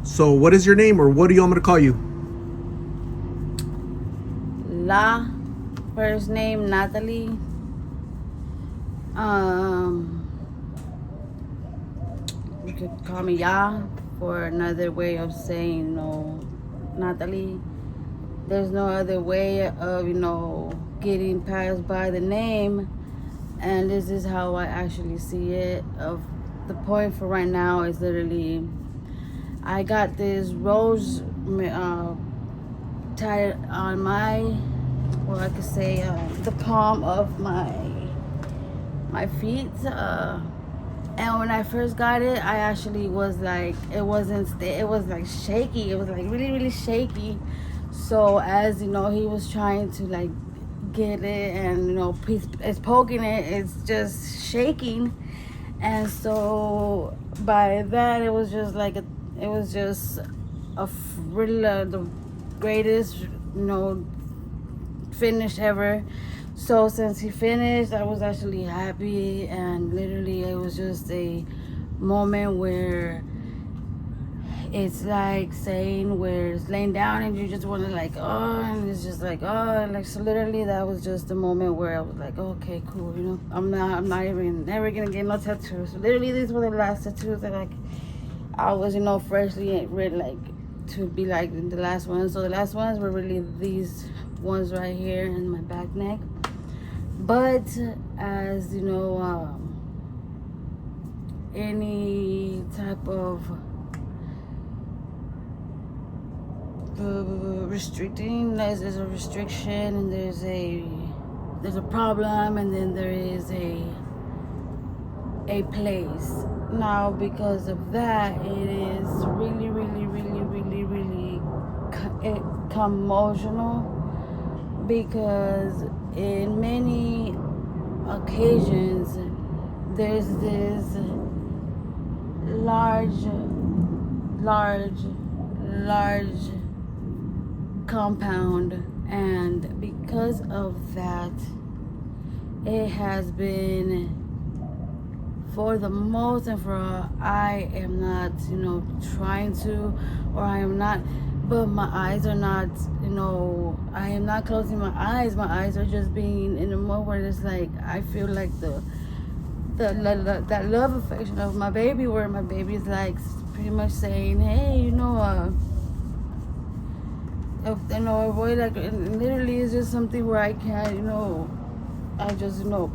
So what is your name, or what do you want me to call you? La, first name Natali. You could call me Ya for another way of saying, Natali. There's no other way of, getting passed by the name. And this is how I actually see it. Of the point for right now is literally, I got this rose tied on my, well, I could say the palm of my feet. And when I first got it, I actually was like, it was like shaky. It was like really, really shaky. So as he was trying to like get it, and it's poking it, it's just shaking. And so by that, it was just like it was just really the greatest finish ever. So since he finished, I was actually happy, and literally it was just a moment where it's like saying, where it's laying down and you just want to like, oh, and it's just like, oh, like, so literally that was just the moment where I was like, okay, cool, I'm not even never gonna get no tattoos. So literally these were the last tattoos that I was freshly ready, like, to be like the last ones. So the last ones were really these ones right here in my back neck. But as any type of restricting, there's a restriction, and there's a problem, and then there is a place. Now because of that, it is really, really, really, really, really emotional, because in many occasions there's this large compound, and because of that, it has been, for the most and for all, I am not trying to, or I am not, but my eyes are not, I am not closing my eyes are just being in a mode where it's like, I feel like that love affection of my baby, where my baby is like pretty much saying, hey, avoid, like, and literally it's just something where I can't, I just, all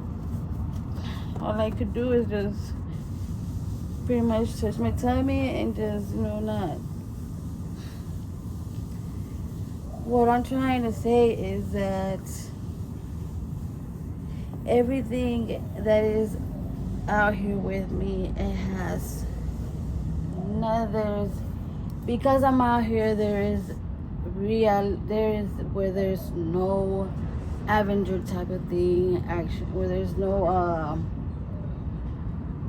I could do is just pretty much touch my tummy and just, not. What I'm trying to say is that everything that is out here with me, it has there's, because I'm out here, there is where there's no Avenger type of thing, action, where there's no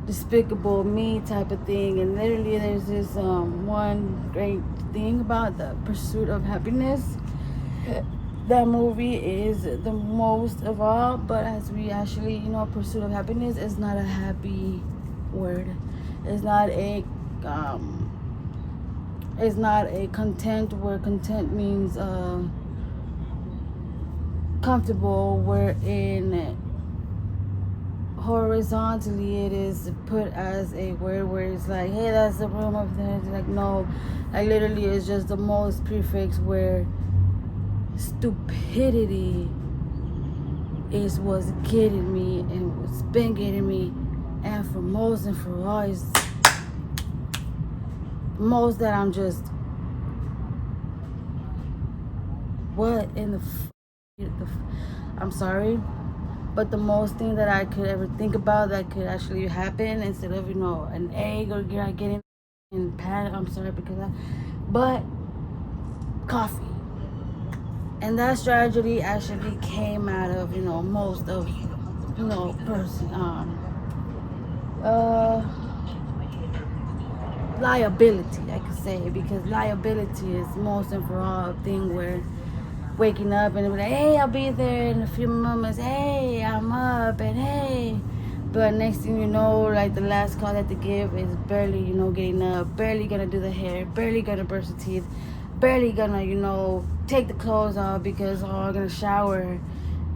despicable me type of thing. And literally there's this one great thing about the pursuit of happiness. That movie is the most of all, but as we actually, pursuit of happiness is not a happy word. It's not a content, where content means comfortable, wherein horizontally it is put as a word where it's like, hey, that's the room of this. Like, no, like, literally it's just the most prefix, where stupidity is what's getting me, and what's been getting me, and for most and for all is most that I'm just, what in the I'm sorry, but the most thing that I could ever think about that could actually happen, instead of an egg, or getting in panic, I'm sorry, but coffee. And that strategy actually came out of, most of, liability, I could say, because liability is most and for all a thing where waking up and be like, hey, I'll be there in a few moments, hey, I'm up, and hey, But next thing you know, like the last call that they give is barely, getting up, barely gonna do the hair, barely gonna brush the teeth, barely gonna, take the clothes off because I'm gonna shower.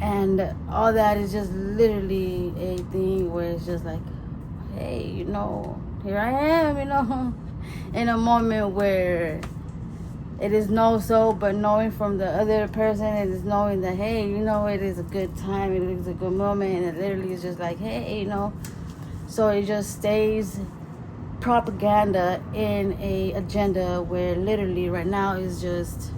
And all that is just literally a thing where it's just like, hey, here I am, in a moment where it is no so, but knowing from the other person, it is knowing that, hey, it is a good time, it is a good moment, and it literally is just like, hey, So it just stays propaganda in a agenda where literally right now is just...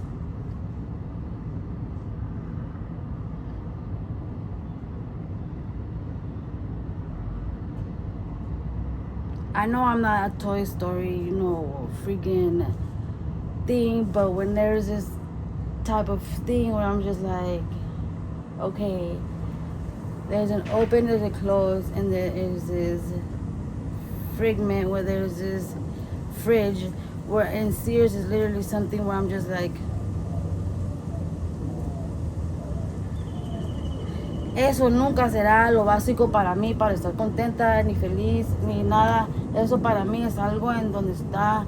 I know I'm not a Toy Story, freaking thing, but when there's this type of thing where I'm just like, okay, there's an open, there's a close, and there is this fragment where there's this fridge, where in Sears is literally something where I'm just like, eso nunca será lo básico para mí, para estar contenta, ni feliz, ni nada. Eso para mí es algo en donde está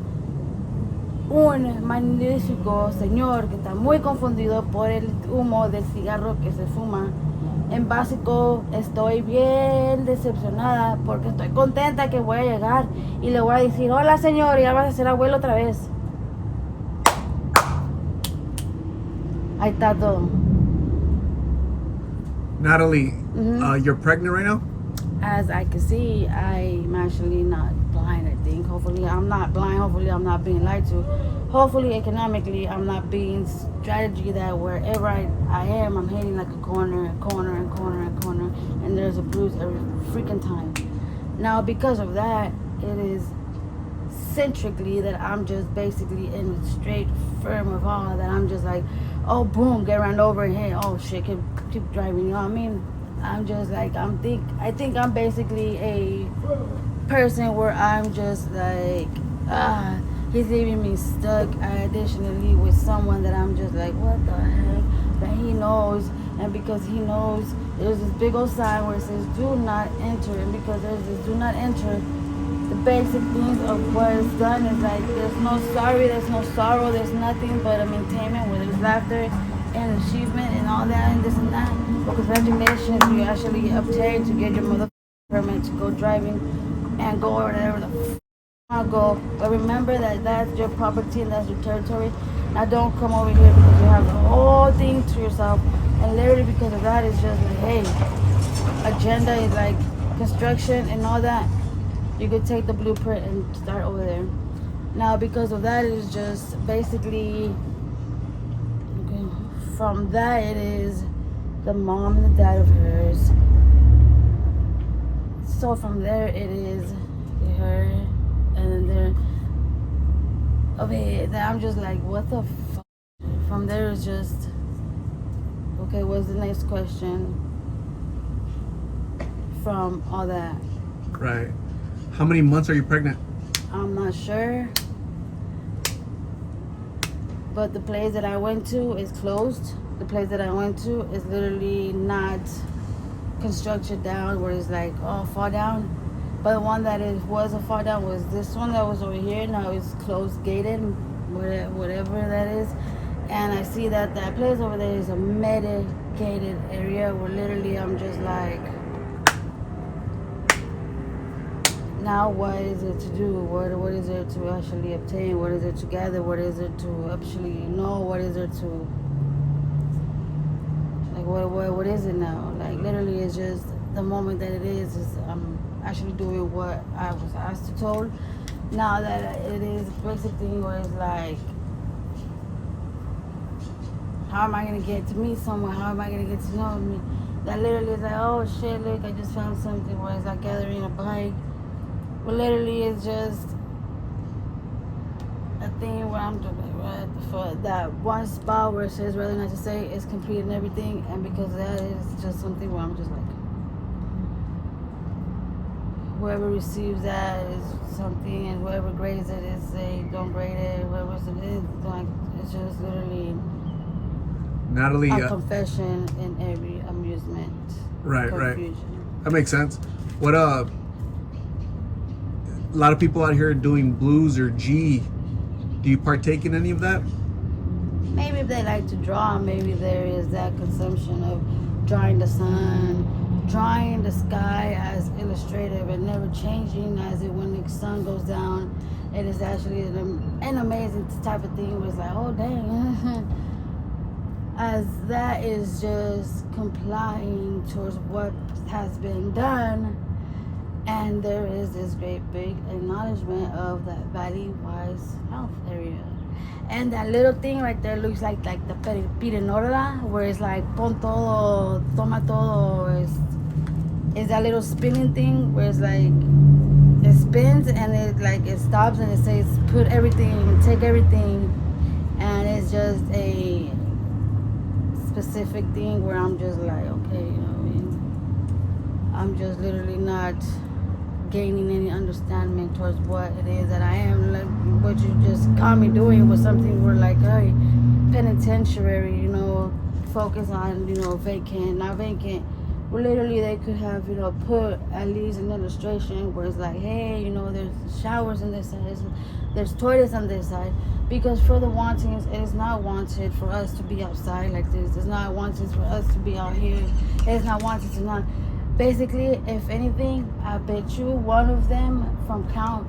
un magnífico señor que está muy confundido por el humo del cigarro que se fuma. En básico, estoy bien decepcionada porque estoy contenta que voy a llegar y le voy a decir, hola señor, y ya vas a ser abuelo otra vez. Ahí está todo. Natali, you're pregnant right now? As I can see, I'm actually not blind, I think. Hopefully I'm not blind. Hopefully I'm not being lied to. Hopefully economically I'm not being strategy that wherever I am, I'm hitting like a corner, and there's a bruise every freaking time. Now because of that, it is centrically that I'm just basically in a straight firm of all that I'm just like, oh boom, get run over and hey, oh shit, keep driving, you know what I mean? I'm just like, I think I'm basically a person where I'm just like, he's leaving me stuck additionally with someone that I'm just like, what the heck, that he knows. And because he knows, there's this big old sign where it says do not enter, and because there's this do not enter, the basic things of what is done is like, there's no sorry, there's no sorrow, there's nothing but a maintainment where there's laughter and achievement and all that and this and that. Well, congratulations, you actually obtained to get your mother permit to go driving and go wherever the f*** you go. But remember that that's your property and that's your territory. Now don't come over here because you have the whole thing to yourself. And literally because of that, it's just like, hey, agenda is like construction and all that. You could take the blueprint and start over there. Now because of that, it's just basically, okay, from that it is the mom and the dad of hers. So from there it is her, and then there, okay, then I'm just like, what the fuck? From there it's just, okay, what's the next question from all that? Right. How many months are you pregnant? I'm not sure. But the place that I went to is closed. The place that I went to is literally not constructed down where it's like, oh, fall down. But the one that was a fall down was this one that was over here. Now it's closed, gated, whatever that is. And I see that place over there is a medicated area where literally I'm just like, now what is it to do? What is it to actually obtain? What is it to gather? What is it to actually know? What is it to, like, what is it now? Like literally it's just the moment that it is I'm actually doing what I was asked to told. Now that it is a basic thing where it's like, how am I gonna get to meet someone? How am I gonna get to know me? That literally is like, oh shit, look, I just found something where it's like gathering a bike. But literally it's just a thing where I'm doing right for that one spot where it says rather not to say it's complete and everything, and because that is just something where I'm just like, whoever receives that is something, and whoever grades it is say don't grade it, whoever it is, like, it's just literally Natali, a confession in every amusement. Right. Confusion. That makes sense. What a lot of people out here doing blues or G. Do you partake in any of that? Maybe if they like to draw, maybe there is that consumption of drawing the sun, drawing the sky as illustrative and never changing as it when the sun goes down. It is actually an amazing type of thing where it's like, oh dang. As that is just complying towards what has been done. And there is this great big acknowledgement of that valley-wise health area. And that little thing right there looks like the pirinola, where it's like pon todo, toma todo. Is that little spinning thing where it's like it spins and it stops and it says put everything, take everything, and it's just a specific thing where I'm just like, okay, you know, I'm just literally not gaining any understanding towards what it is that I am. Like what you just caught me doing was something where like, hey, penitentiary, you know, focus on, you know, vacant, not vacant. Well, literally they could have, you know, put at least an illustration where it's like, hey, you know, there's showers on this side, there's toilets on this side. Because for the wantings, it is not wanted for us to be outside like this. It's not wanted for us to be out here. It's not wanted to not. Basically, if anything, I bet you one of them from count